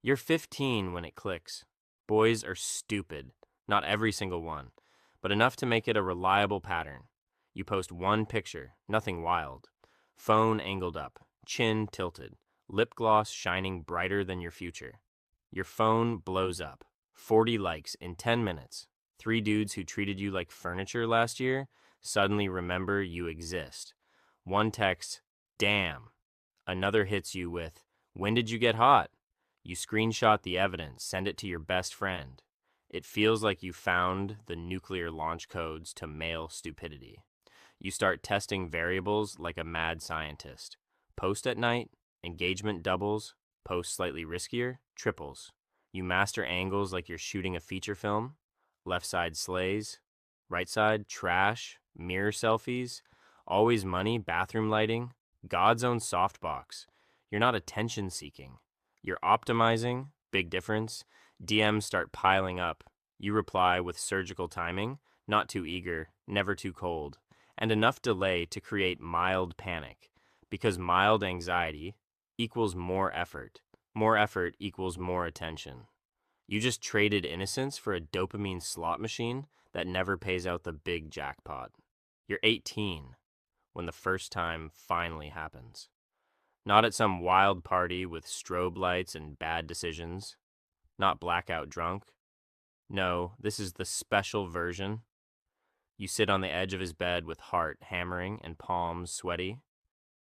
You're 15 when it clicks. Boys are stupid. Not every single one, but enough to make it a reliable pattern. You post one picture, nothing wild. Phone angled up, chin tilted, lip gloss shining brighter than your future. Your phone blows up. 40 likes in 10 minutes. 3 dudes who treated you like furniture last year suddenly remember you exist. One text, damn. Another hits you with, when did you get hot? You screenshot the evidence, send it to your best friend. It feels like you found the nuclear launch codes to male stupidity. You start testing variables like a mad scientist. Post at night, engagement doubles, post slightly riskier, triples. You master angles like you're shooting a feature film. Left side slays, right side trash, mirror selfies, always money, bathroom lighting, God's own softbox. You're not attention seeking. You're optimizing, big difference. DMs start piling up. You reply with surgical timing, not too eager, never too cold, and enough delay to create mild panic, because mild anxiety equals more effort. More effort equals more attention. You just traded innocence for a dopamine slot machine that never pays out the big jackpot. You're 18 when the first time finally happens. Not at some wild party with strobe lights and bad decisions. Not blackout drunk. No, this is the special version. You sit on the edge of his bed with heart hammering and palms sweaty.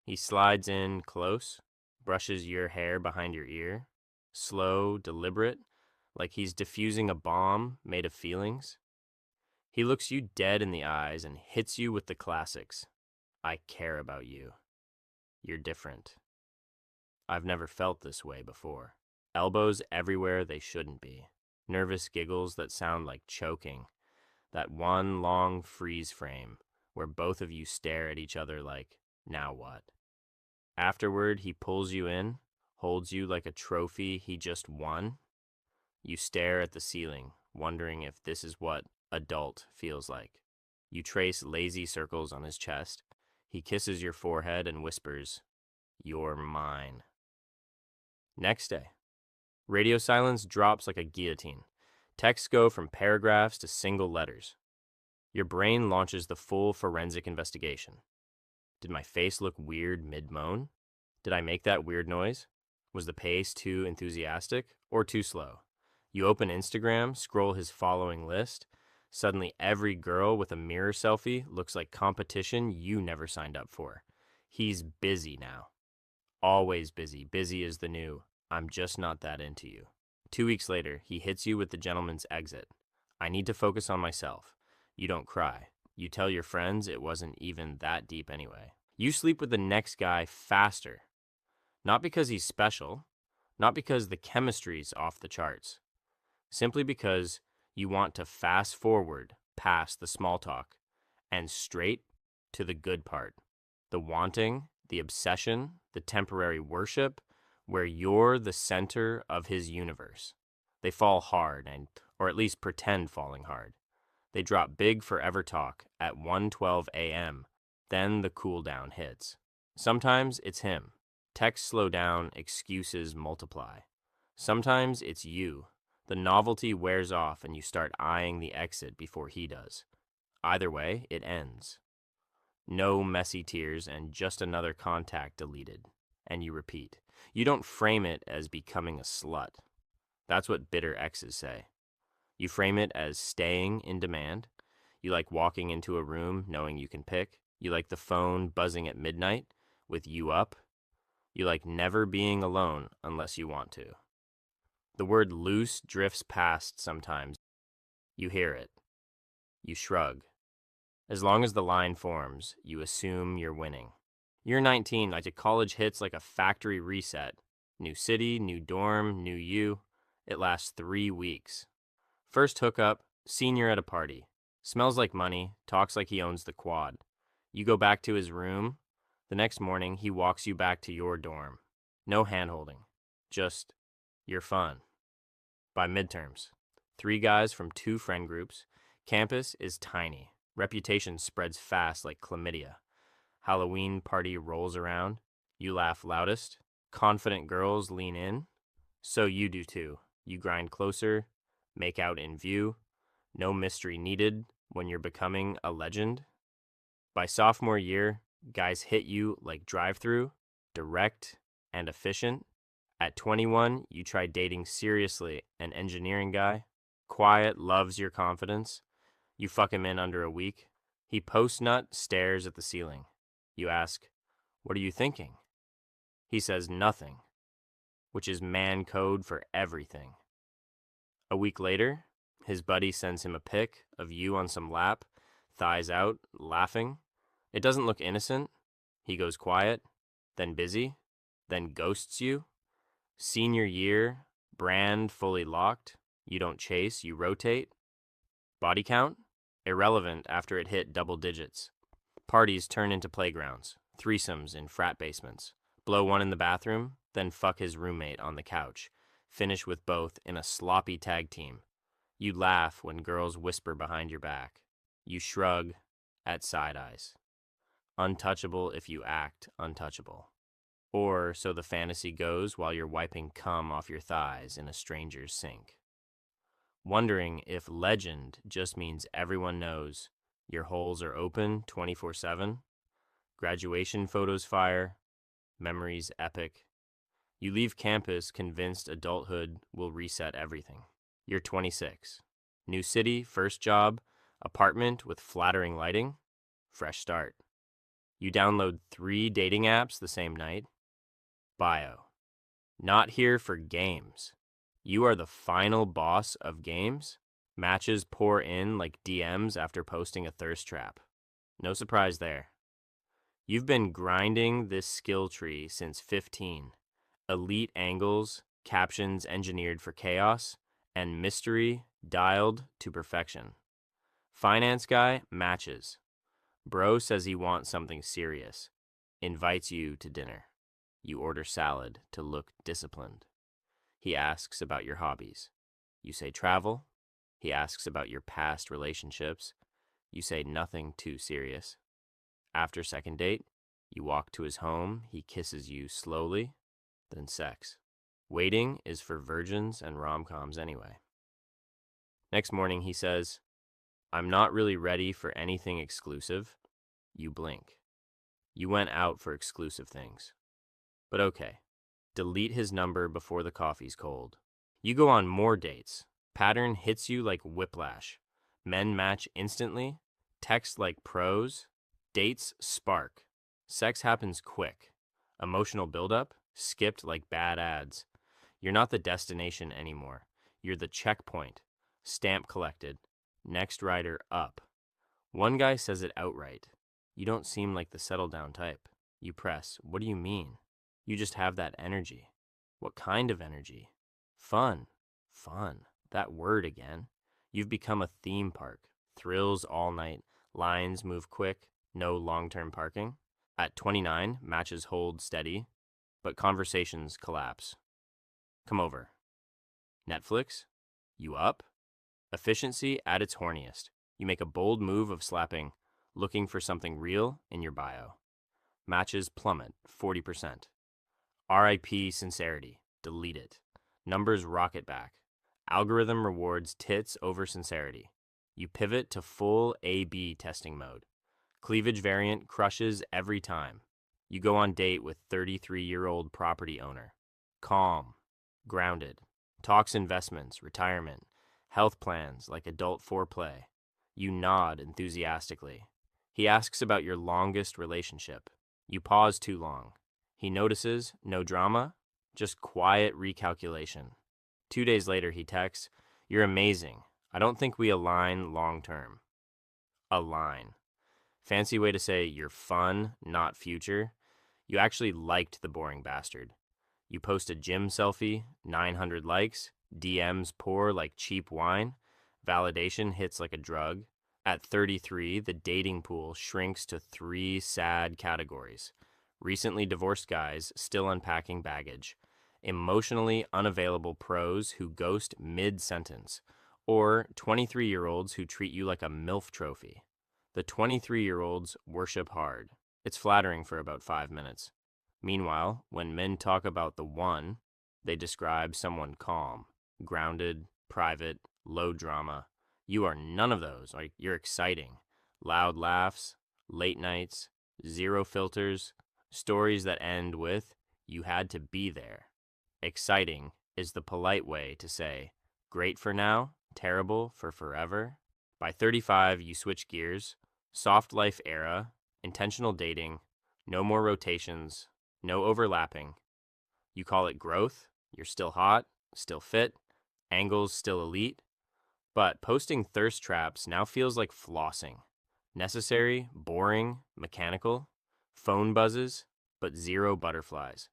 He slides in close, brushes your hair behind your ear. Slow, deliberate, like he's diffusing a bomb made of feelings. He looks you dead in the eyes and hits you with the classics. I care about you. You're different. I've never felt this way before. Elbows everywhere they shouldn't be. Nervous giggles that sound like choking. That one long freeze frame where both of you stare at each other like, now what? Afterward, he pulls you in, holds you like a trophy he just won. You stare at the ceiling, wondering if this is what adult feels like. You trace lazy circles on his chest. He kisses your forehead and whispers, "You're mine." Next day, radio silence drops like a guillotine. Texts go from paragraphs to single letters. Your brain launches the full forensic investigation. Did my face look weird mid-moan? Did I make that weird noise? Was the pace too enthusiastic or too slow? You open Instagram, scroll his following list. Suddenly every girl with a mirror selfie looks like competition you never signed up for. He's busy now. Always busy. Busy is the new, I'm just not that into you. 2 weeks later, he hits you with the gentleman's exit. I need to focus on myself. You don't cry. You tell your friends it wasn't even that deep anyway. You sleep with the next guy faster. Not because he's special, not because the chemistry's off the charts. Simply because you want to fast forward past the small talk and straight to the good part. The wanting, the obsession, the temporary worship, where you're the center of his universe. They fall hard, or at least pretend falling hard. They drop big forever talk at 1:12 a.m. Then the cool down hits. Sometimes it's him. Texts slow down, excuses multiply. Sometimes it's you. The novelty wears off and you start eyeing the exit before he does. Either way, it ends. No messy tears and just another contact deleted. And you repeat. You don't frame it as becoming a slut. That's what bitter exes say. You frame it as staying in demand. You like walking into a room knowing you can pick. You like the phone buzzing at midnight with you up. You like never being alone unless you want to. The word loose drifts past sometimes. You hear it. You shrug. As long as the line forms, you assume you're winning. You're 19, like a college hits like a factory reset. New city, new dorm, new you. It lasts 3 weeks. First hookup, senior at a party. Smells like money, talks like he owns the quad. You go back to his room. The next morning, he walks you back to your dorm. No handholding. Just, you're fun. By midterms, 3 guys from 2 friend groups. Campus is tiny. Reputation spreads fast like chlamydia. Halloween party rolls around. You laugh loudest. Confident girls lean in. So you do too. You grind closer, make out in view, no mystery needed when you're becoming a legend. By sophomore year, guys hit you like drive-through, direct and efficient. At 21, you try dating seriously an engineering guy, quiet, loves your confidence. You fuck him in under a week. He post-nut stares at the ceiling. You ask, "What are you thinking?" He says nothing, which is man code for everything. A week later, his buddy sends him a pic of you on some lap, thighs out, laughing. It doesn't look innocent. He goes quiet, then busy, then ghosts you. Senior year, brand fully locked. You don't chase, you rotate. Body count? Irrelevant after it hit double digits. Parties turn into playgrounds, threesomes in frat basements. Blow one in the bathroom, then fuck his roommate on the couch. Finish with both in a sloppy tag team. You laugh when girls whisper behind your back. You shrug at side eyes. Untouchable if you act untouchable. Or so the fantasy goes while you're wiping cum off your thighs in a stranger's sink. Wondering if legend just means everyone knows your holes are open 24/7. Graduation photos fire, memories epic. You leave campus convinced adulthood will reset everything. You're 26. New city, first job, apartment with flattering lighting, fresh start. You download 3 dating apps the same night. Bio. Not here for games. You are the final boss of games? Matches pour in like DMs after posting a thirst trap. No surprise there. You've been grinding this skill tree since 15. Elite angles, captions engineered for chaos, and mystery dialed to perfection. Finance guy matches. Bro says he wants something serious. Invites you to dinner. You order salad to look disciplined. He asks about your hobbies. You say travel. He asks about your past relationships. You say nothing too serious. After second date, you walk to his home. He kisses you slowly, then sex. Waiting is for virgins and rom-coms anyway. Next morning, he says, "I'm not really ready for anything exclusive." You blink. You went out for exclusive things. But okay, delete his number before the coffee's cold. You go on more dates. Pattern hits you like whiplash. Men match instantly. Text like pros. Dates spark. Sex happens quick. Emotional buildup skipped like bad ads. You're not the destination anymore. You're the checkpoint. Stamp collected. Next rider up. One guy says it outright. You don't seem like the settle down type. You press. What do you mean? You just have that energy. What kind of energy? Fun. Fun. That word again. You've become a theme park. Thrills all night. Lines move quick. No long-term parking. At 29, matches hold steady, but conversations collapse. Come over. Netflix? You up? Efficiency at its horniest. You make a bold move of slapping "looking for something real" in your bio. Matches plummet 40%. RIP sincerity. Delete it. Numbers rocket back. Algorithm rewards tits over sincerity. You pivot to full A/B testing mode. Cleavage variant crushes every time. You go on date with 33-year-old property owner. Calm. Grounded. Talks investments, retirement, health plans like adult foreplay. You nod enthusiastically. He asks about your longest relationship. You pause too long. He notices, no drama, just quiet recalculation. 2 days later, he texts, "You're amazing. I don't think we align long term." Align. Fancy way to say you're fun, not future. You actually liked the boring bastard. You post a gym selfie, 900 likes, DMs pour like cheap wine, validation hits like a drug. At 33, the dating pool shrinks to 3 sad categories. Recently divorced guys still unpacking baggage. Emotionally unavailable pros who ghost mid-sentence. Or 23-year-olds who treat you like a MILF trophy. The 23-year-olds worship hard. It's flattering for about 5 minutes. Meanwhile, when men talk about the one, They describe someone calm, grounded, private, low drama. You are none of those. Like, you're exciting. Loud laughs, late nights, zero filters, stories that end with, you had to be there. Exciting is the polite way to say, great for now, terrible for forever. By 35, you switch gears. Soft life era, intentional dating, no more rotations, no overlapping. You call it growth. You're still hot, still fit, angles still elite. But posting thirst traps now feels like flossing. Necessary, boring, mechanical. Phone buzzes, but zero butterflies.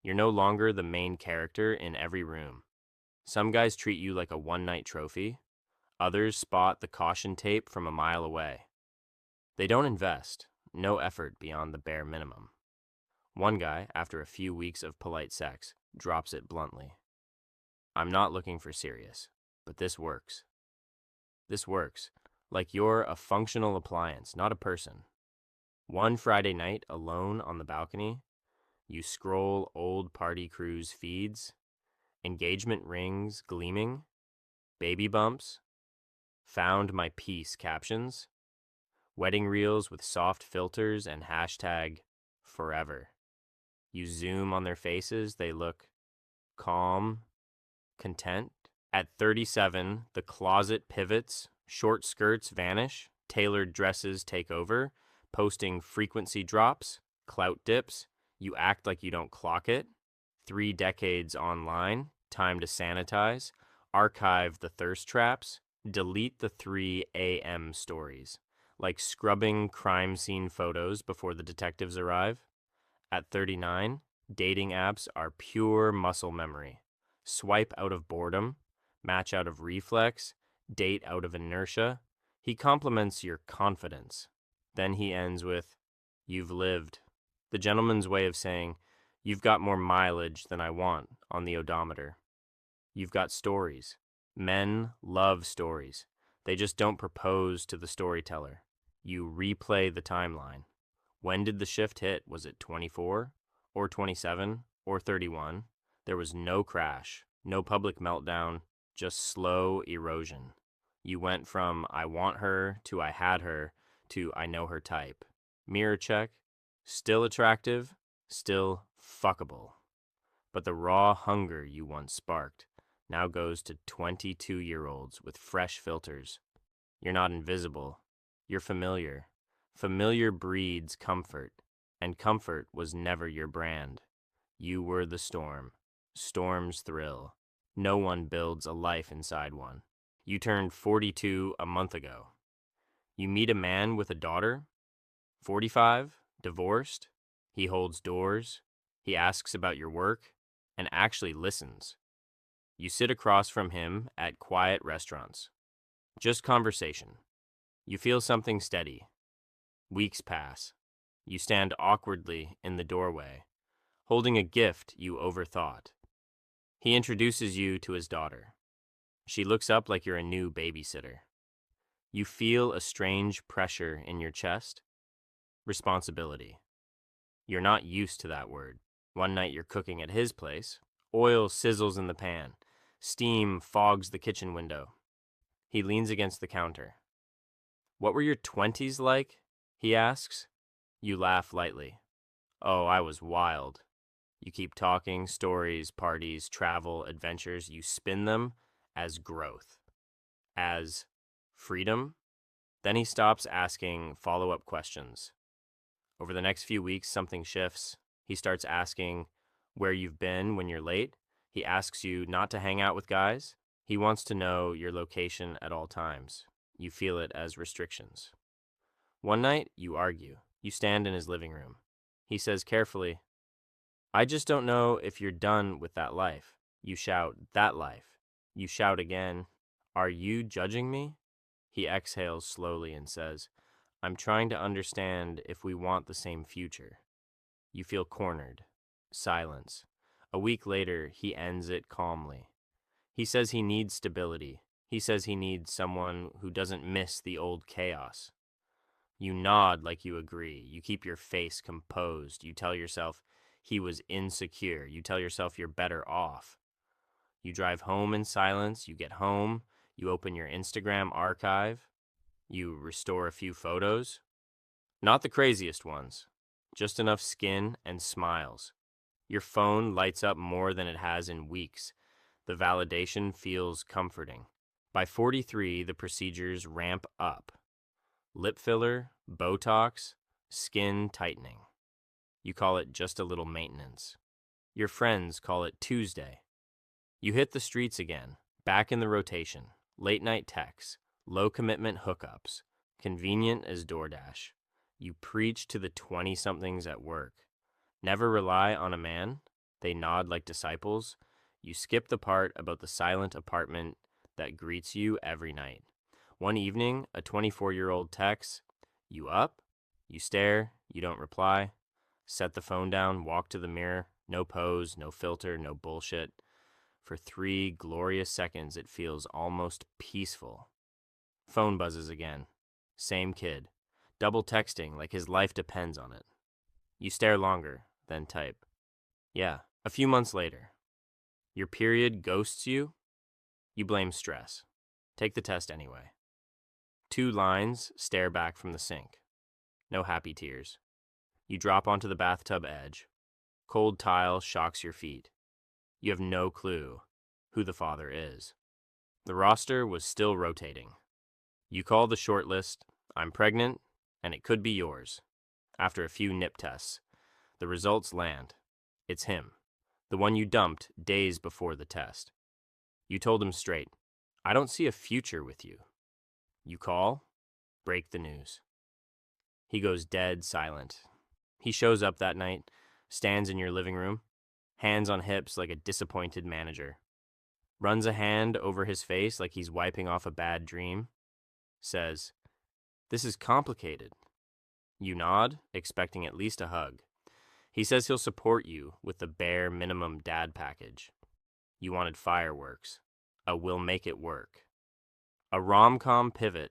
You're no longer the main character in every room. Some guys treat you like a one-night trophy. Others spot the caution tape from a mile away. They don't invest, no effort beyond the bare minimum. One guy, after a few weeks of polite sex, drops it bluntly. I'm not looking for serious, but this works. This works, like you're a functional appliance, not a person. One Friday night, alone on the balcony, you scroll old party cruise feeds, engagement rings gleaming, baby bumps, found my peace captions, wedding reels with soft filters and hashtag forever. You zoom on their faces, they look calm, content. At 37, the closet pivots, short skirts vanish, tailored dresses take over, posting frequency drops, clout dips, you act like you don't clock it. 3 decades online, time to sanitize, archive the thirst traps, delete the 3 a.m. stories, like scrubbing crime scene photos before the detectives arrive. At 39, dating apps are pure muscle memory. Swipe out of boredom, match out of reflex, date out of inertia. He compliments your confidence. Then he ends with, you've lived. The gentleman's way of saying, you've got more mileage than I want on the odometer. You've got stories. Men love stories. They just don't propose to the storyteller. You replay the timeline. When did the shift hit? Was it 24 or 27 or 31? There was no crash, no public meltdown, just slow erosion. You went from I want her to I had her to I know her type. Mirror check, still attractive, still fuckable. But the raw hunger you once sparked now goes to 22-year-olds with fresh filters. You're not invisible. You're familiar. Familiar breeds comfort, and comfort was never your brand. You were the storm. Storms thrill. No one builds a life inside one. You turned 42 a month ago. You meet a man with a daughter, 45, divorced. He holds doors. He asks about your work and actually listens. You sit across from him at quiet restaurants. Just conversation. You feel something steady. Weeks pass. You stand awkwardly in the doorway, holding a gift you overthought. He introduces you to his daughter. She looks up like you're a new babysitter. You feel a strange pressure in your chest. Responsibility. You're not used to that word. One night you're cooking at his place. Oil sizzles in the pan. Steam fogs the kitchen window. He leans against the counter. What were your 20s like? He asks. You laugh lightly. Oh, I was wild. You keep talking, stories, parties, travel, adventures. You spin them as growth, as freedom. Then he stops asking follow-up questions. Over the next few weeks, something shifts. He starts asking where you've been when you're late. He asks you not to hang out with guys. He wants to know your location at all times. You feel it as restrictions. One night, you argue. You stand in his living room. He says carefully, I just don't know if you're done with that life. You shout, that life. You shout again, are you judging me? He exhales slowly and says, I'm trying to understand if we want the same future. You feel cornered. Silence. A week later, he ends it calmly. He says he needs stability. He says he needs someone who doesn't miss the old chaos. You nod like you agree. You keep your face composed. You tell yourself, He was insecure. You tell yourself you're better off. You drive home in silence. You get home. You open your Instagram archive. You restore a few photos. Not the craziest ones. Just enough skin and smiles. Your phone lights up more than it has in weeks. The validation feels comforting. By 43, the procedures ramp up. Lip filler, Botox, skin tightening. You call it just a little maintenance. Your friends call it Tuesday. You hit the streets again, back in the rotation. Late night texts, low commitment hookups, convenient as DoorDash. You preach to the 20-somethings at work. Never rely on a man. They nod like disciples. You skip the part about the silent apartment that greets you every night. One evening, a 24-year-old texts, "You up?" You stare, you don't reply. Set the phone down, walk to the mirror. No pose, no filter, no bullshit. For 3 glorious seconds, it feels almost peaceful. Phone buzzes again. Same kid. Double texting like his life depends on it. You stare longer, then type. Yeah, a few months later. Your period ghosts you. You blame stress. Take the test anyway. 2 lines stare back from the sink. No happy tears. You drop onto the bathtub edge. Cold tile shocks your feet. You have no clue who the father is. The roster was still rotating. You call the shortlist. I'm pregnant, and it could be yours. After a few nip tests, the results land. It's him, the one you dumped days before the test. You told him straight, I don't see a future with you. You call, break the news. He goes dead silent. He shows up that night, stands in your living room, hands on hips like a disappointed manager. Runs a hand over his face like he's wiping off a bad dream. Says, this is complicated. You nod, expecting at least a hug. He says he'll support you with the bare minimum dad package. You wanted fireworks. A we'll make it work. A rom-com pivot.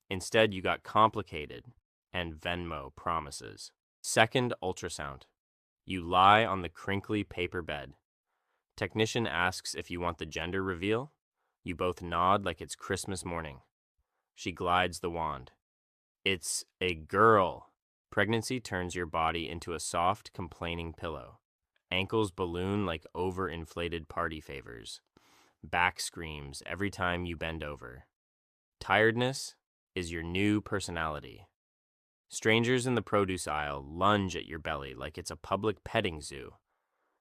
Instead, you got complicated and Venmo promises. Second ultrasound. You lie on the crinkly paper bed. Technician asks if you want the gender reveal. You both nod like it's Christmas morning. She glides the wand. It's a girl. Pregnancy turns your body into a soft, complaining pillow. Ankles balloon like overinflated party favors. Back screams every time you bend over. Tiredness is your new personality. Strangers in the produce aisle lunge at your belly like it's a public petting zoo.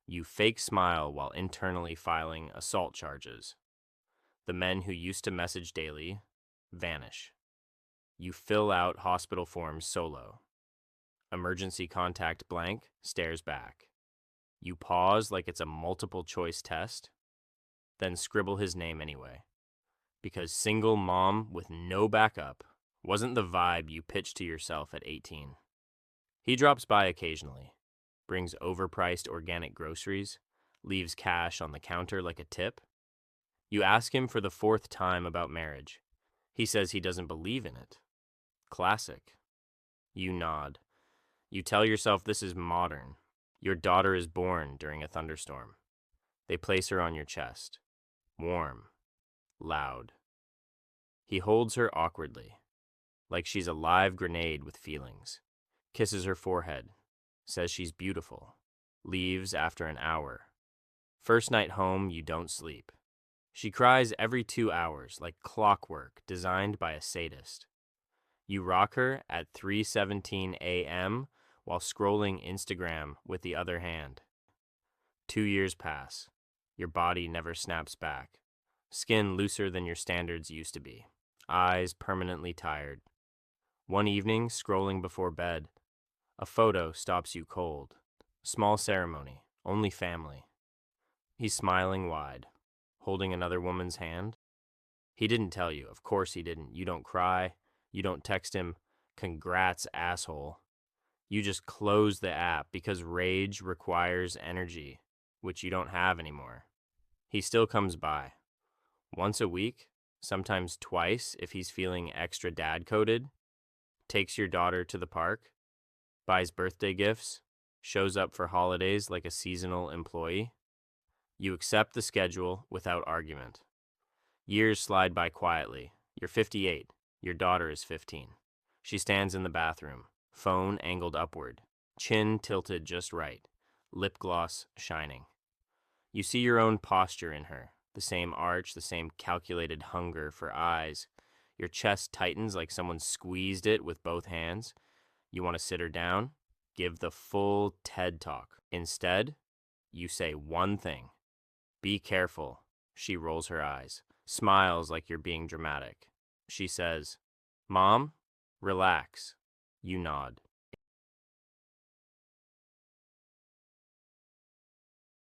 You fake smile while internally filing assault charges. The men who used to message daily vanish. You fill out hospital forms solo. Emergency contact blank stares back. You pause like it's a multiple choice test, then scribble his name anyway. Because single mom with no backup wasn't the vibe you pitched to yourself at 18. He drops by occasionally, brings overpriced organic groceries, leaves cash on the counter like a tip. You ask him for the 4th time about marriage. He says he doesn't believe in it. Classic. You nod. You tell yourself this is modern. Your daughter is born during a thunderstorm. They place her on your chest. Warm. Loud. He holds her awkwardly, like she's a live grenade with feelings. Kisses her forehead. Says she's beautiful. Leaves after an hour. First night home, you don't sleep. She cries every 2 hours, like clockwork designed by a sadist. You rock her at 3:17 a.m. while scrolling Instagram with the other hand. 2 years pass. Your body never snaps back. Skin looser than your standards used to be. Eyes permanently tired. One evening, scrolling before bed, a photo stops you cold. Small ceremony, only family. He's smiling wide, holding another woman's hand. He didn't tell you. Of course he didn't. You don't cry. You don't text him, "Congrats, asshole." You just close the app because rage requires energy, which you don't have anymore. He still comes by. Once a week, sometimes twice if he's feeling extra dad-coded. Takes your daughter to the park. Buys birthday gifts. Shows up for holidays like a seasonal employee. You accept the schedule without argument. Years slide by quietly. You're 58. Your daughter is 15. She stands in the bathroom, phone angled upward, chin tilted just right, lip gloss shining. You see your own posture in her, the same arch, the same calculated hunger for eyes. Your chest tightens like someone squeezed it with both hands. You want to sit her down? Give the full TED talk. Instead, you say one thing. Be careful. She rolls her eyes, smiles like you're being dramatic. She says, Mom, relax. You nod.